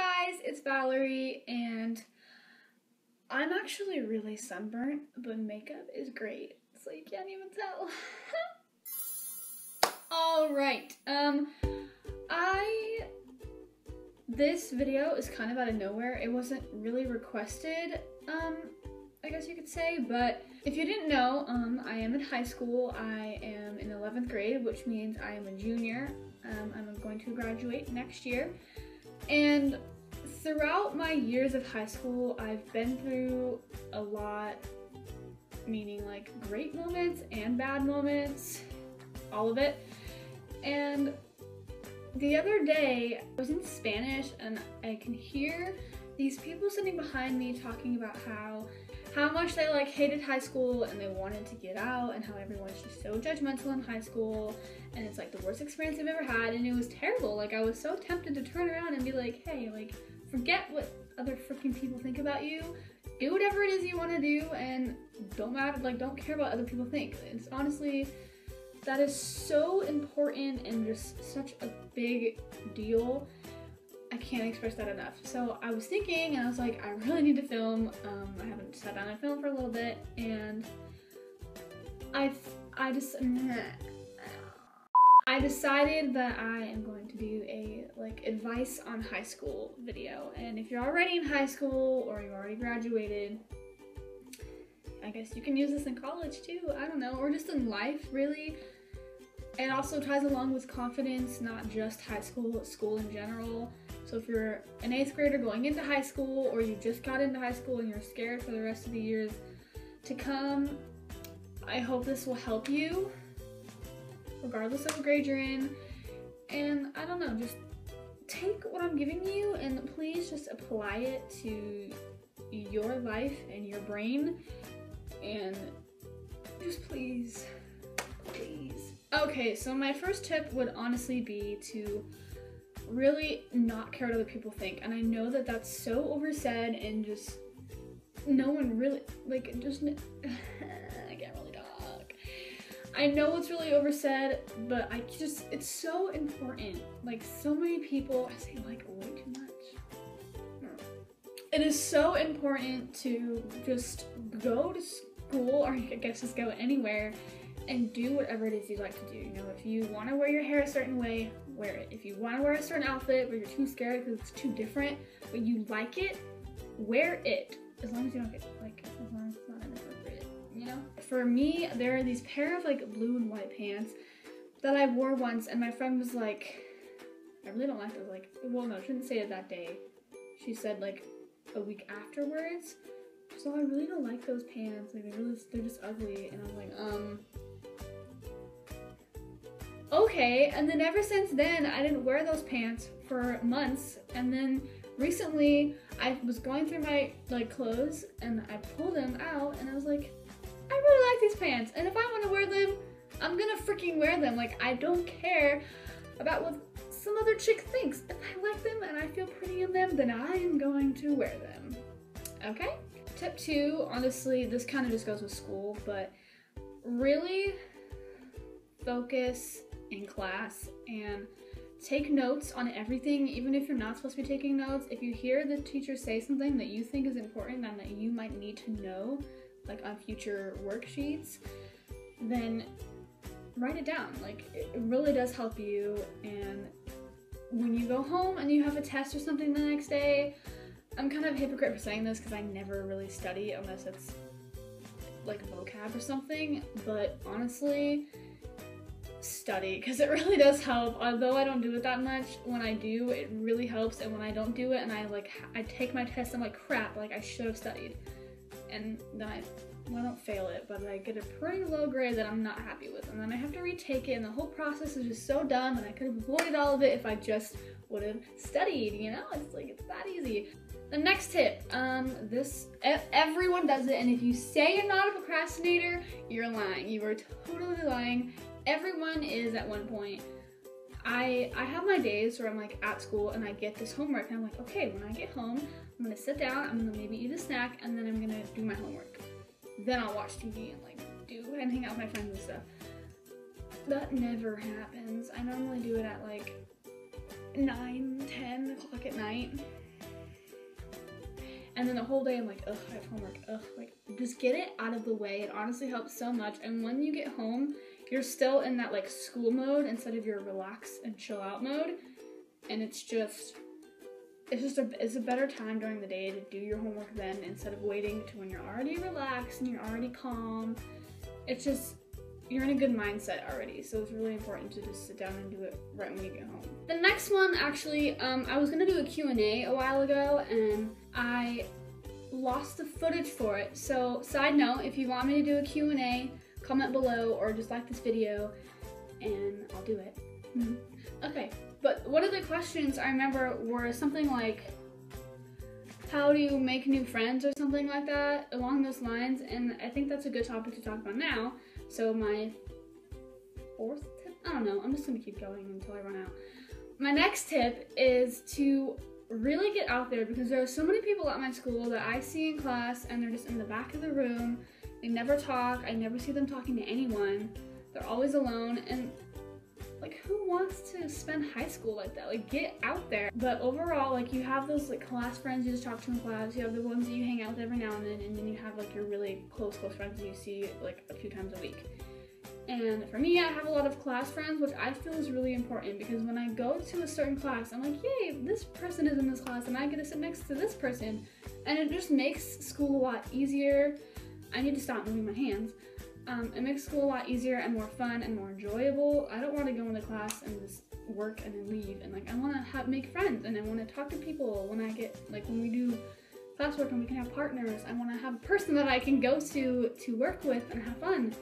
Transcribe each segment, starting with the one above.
guys, it's Valerie, and I'm actually really sunburnt, but makeup is great, so you can't even tell. Alright, this video is kind of out of nowhere. It wasn't really requested, I guess you could say, but if you didn't know, I am in high school. I am in 11th grade, which means I am a junior. I'm going to graduate next year, and throughout my years of high school, I've been through a lot, meaning like great moments and bad moments, all of it. And the other day, I was in Spanish and I can hear these people sitting behind me talking about how much they like hated high school and they wanted to get out, and how everyone's just so judgmental in high school and it's like the worst experience I've ever had, and it was terrible. Like, I was so tempted to turn around and be like, hey, like, forget what other freaking people think about you. Do whatever it is you want to do and don't care about what other people think. It's honestly, that is so important and just such a big deal. I can't express that enough. So I was thinking, and I was like, I really need to film. I haven't sat down and filmed for a little bit, and I decided that I am going to do a like advice on high school video. And if you're already in high school or you've already graduated, I guess you can use this in college too. I don't know, or just in life, really. It also ties along with confidence, not just high school, but school in general. So if you're an 8th grader going into high school, or you just got into high school and you're scared for the rest of the years to come, I hope this will help you, regardless of what grade you're in. And I don't know, just take what I'm giving you and please just apply it to your life and your brain, and just please. Okay, so my first tip would honestly be to really not care what other people think. And I know that that's so oversaid and just no one really, like, just, I can't really talk. I know it's really oversaid, but it's so important. Like, so many people, I say like way too much. It is so important to just go to school, or I guess just go anywhere, and do whatever it is you like to do. You know, if you want to wear your hair a certain way, wear it. If you want to wear a certain outfit, but you're too scared because it's too different, but you like it, wear it. As long as you don't get, like, as long as it's not inappropriate, you know? For me, there are these pair of, like, blue and white pants that I wore once, and my friend was like, I really don't like those. Like, well, no, she didn't say it that day. She said, like, a week afterwards. So I really don't like those pants. Like, they're just ugly. And I'm like, okay. And then ever since then, I didn't wear those pants for months. And then recently, I was going through my like clothes and I pulled them out and I was like, I really like these pants. And if I want to wear them, I'm gonna freaking wear them. Like, I don't care about what some other chick thinks. If I like them and I feel pretty in them, then I am going to wear them. Okay? Tip 2, honestly, this kind of just goes with school, but really focus in class and take notes on everything, even if you're not supposed to be taking notes. If you hear the teacher say something that you think is important and that you might need to know, like on future worksheets, then write it down. Like, it really does help you. And when you go home and you have a test or something the next day, I'm kind of a hypocrite for saying this because I never really study unless it's like vocab or something, but honestly, study, because it really does help. Although I don't do it that much, when I do, it really helps. And when I don't do it and I take my test, I'm like, crap, like I should have studied. And then I don't fail it, but I get a pretty low grade that I'm not happy with, and then I have to retake it, and the whole process is just so dumb, and I could have avoided all of it if I just would have studied, you know? It's like, it's that easy. The next tip, everyone does it, and if you say you're not a procrastinator, you're lying. You are totally lying. Everyone is at one point. I have my days where I'm like at school and I get this homework and I'm like, okay, when I get home, I'm gonna sit down, I'm gonna maybe eat a snack, and then I'm gonna do my homework. Then I'll watch TV and like hang out with my friends and stuff. That never happens. I normally do it at like 9, 10 o'clock at night. and then the whole day I'm like, ugh, I have homework, ugh. Like, just get it out of the way. It honestly helps so much. And when you get home, you're still in that like school mode instead of your relax and chill out mode. And it's a better time during the day to do your homework then, instead of waiting to when you're already relaxed and you're already calm. It's just, you're in a good mindset already, so it's really important to just sit down and do it right when you get home. The next one, actually, I was gonna do a Q&A a while ago, and I lost the footage for it. So, side note, if you want me to do a Q&A, comment below, or just like this video, and I'll do it. Okay, but one of the questions I remember were something like, how do you make new friends, or something like that, along those lines, and I think that's a good topic to talk about now. So my fourth tip, I don't know, I'm just gonna keep going until I run out. My next tip is to really get out there, because there are so many people at my school that I see in class and they're just in the back of the room. They never talk, I never see them talking to anyone. They're always alone, and like, who wants to spend high school like that? Like, get out there. But overall, like, you have those like class friends you just talk to in class, you have the ones that you hang out with every now and then you have like your really close friends that you see like a few times a week. And for me, I have a lot of class friends, which I feel is really important, because when I go to a certain class, I'm like, yay, this person is in this class and I get to sit next to this person. And it just makes school a lot easier. I need to stop moving my hands. It makes school a lot easier and more fun and more enjoyable. I don't want to go into class and just work and then leave. And like, I want to make friends, and I want to talk to people when I get, like, when we do classwork and we can have partners. I want to have a person that I can go to work with and have fun.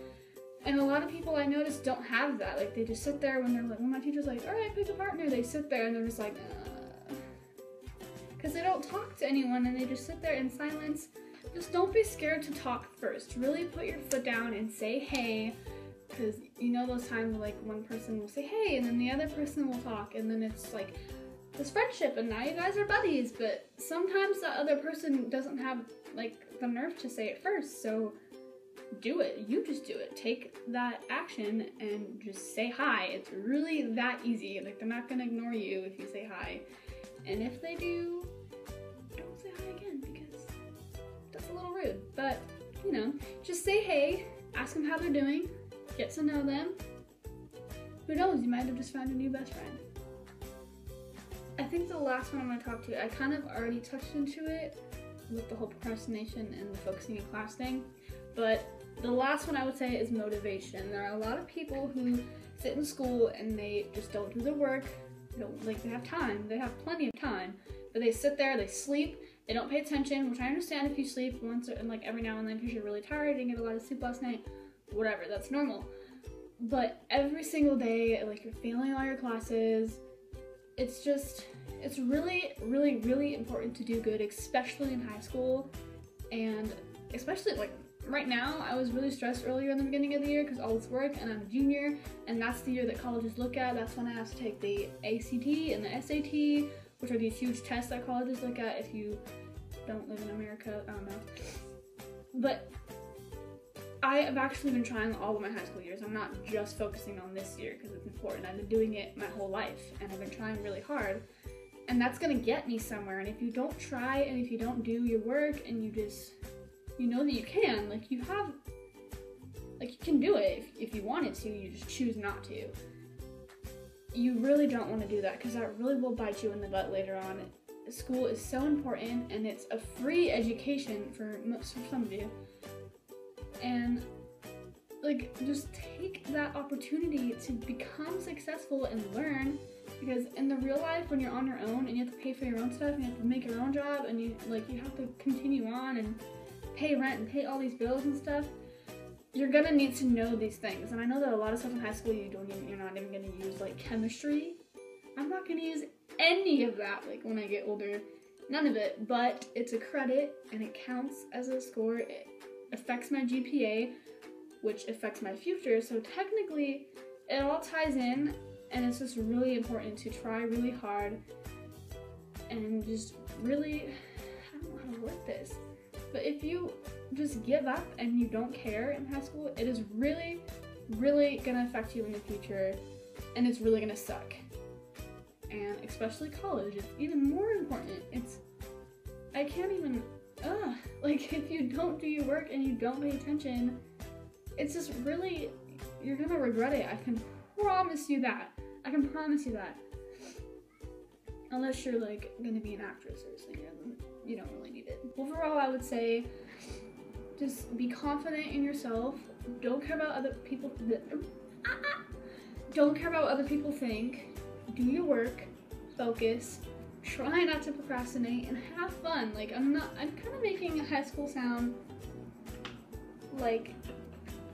And a lot of people I notice don't have that. Like, they just sit there when they're like, when my teacher's like, all right, pick a partner, they sit there and they're just like, because they don't talk to anyone, and they just sit there in silence. Just don't be scared to talk first. Really put your foot down and say hey, because you know those times like one person will say hey and then the other person will talk, and then it's like this friendship and now you guys are buddies, but sometimes that other person doesn't have like the nerve to say it first. So do it. You just do it. Take that action and just say hi. It's really that easy. Like, they're not gonna ignore you if you say hi. And if they do, don't say hi again, because that's a little rude. But, you know, just say hey, ask them how they're doing, get to know them. Who knows, you might have just found a new best friend. I think the last one I'm going to talk to, I kind of already touched into it with the whole procrastination and the focusing in class thing, but the last one I would say is motivation. There are a lot of people who sit in school and they just don't do their work. They have time, they have plenty of time, but they sit there, they sleep, they don't pay attention, which I understand if you sleep once and like every now and then because you're really tired, didn't get a lot of sleep last night, whatever, that's normal. But every single day, like, you're failing all your classes. It's really, really, really important to do good, especially in high school. And especially like right now, I was really stressed earlier in the beginning of the year because all this work, and I'm a junior, and that's the year that colleges look at. That's when I have to take the ACT and the SAT, which are these huge tests that colleges look at if you don't live in America. I don't know. But I have actually been trying all of my high school years. I'm not just focusing on this year because it's important. I've been doing it my whole life, and I've been trying really hard. And that's gonna get me somewhere. And if you don't try, and if you don't do your work, and you know that you can, like, you can do it if you wanted to, you just choose not to. You really don't want to do that, because that really will bite you in the butt later on. School is so important, and it's a free education for some of you. And like, just take that opportunity to become successful and learn, because in the real life, when you're on your own and you have to pay for your own stuff and you have to make your own job and you have to continue on and pay rent and pay all these bills and stuff, you're gonna need to know these things. And I know that a lot of stuff in high school you're not even gonna use, like chemistry. I'm not gonna use any of that like when I get older, none of it, but it's a credit and it counts as a score. It affects my GPA, which affects my future, so technically it all ties in, and it's just really important to try really hard and just really, I don't know how to word this, but if you just give up and you don't care in high school, it is really, really gonna affect you in the future, and it's really gonna suck. And especially college, it's even more important. I can't even Like, if you don't do your work and you don't pay attention, it's just really, you're gonna regret it. I can promise you that. I can promise you that. Unless you're like gonna be an actress or a singer, then you don't really need it. Overall, I would say just be confident in yourself. Don't care about other people. Don't care about what other people think. Do your work. Focus. Try not to procrastinate and have fun. Like, I'm kind of making high school sound like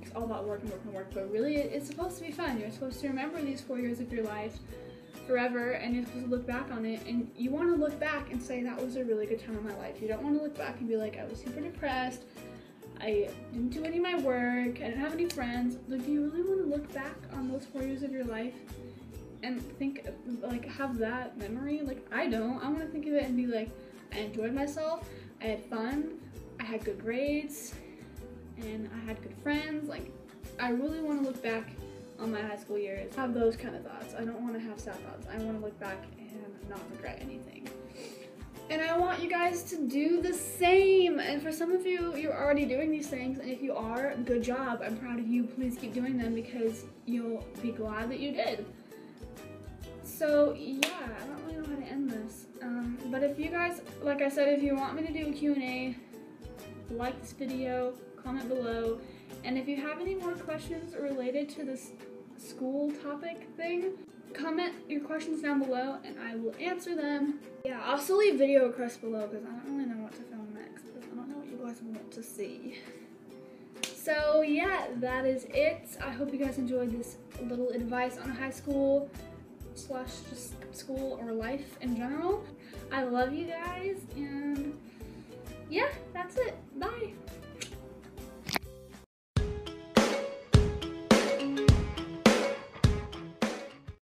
it's all about work and work and work, but really it's supposed to be fun. You're supposed to remember these 4 years of your life forever, and you're supposed to look back on it, and you want to look back and say that was a really good time in my life. You don't want to look back and be like, I was super depressed, I didn't do any of my work, I didn't have any friends. Like, do you really want to look back on those 4 years of your life and think, like, have that memory? Like, I don't. I want to think of it and be like, I enjoyed myself, I had fun, I had good grades, and I had good friends. Like, I really want to look back on my high school years, have those kind of thoughts. I don't want to have sad thoughts. I want to look back and not regret anything. And I want you guys to do the same. And for some of you, you're already doing these things, and if you are, good job. I'm proud of you. Please keep doing them because you'll be glad that you did. So yeah, I don't really know how to end this. But if you guys, like I said, if you want me to do a Q&A, like this video, comment below. And if you have any more questions related to this school topic thing, comment your questions down below and I will answer them. Yeah, I'll still leave video requests below because I don't really know what to film next, because I don't know what you guys want to see. So yeah, that is it. I hope you guys enjoyed this little advice on high school / just school or life in general. I love you guys, and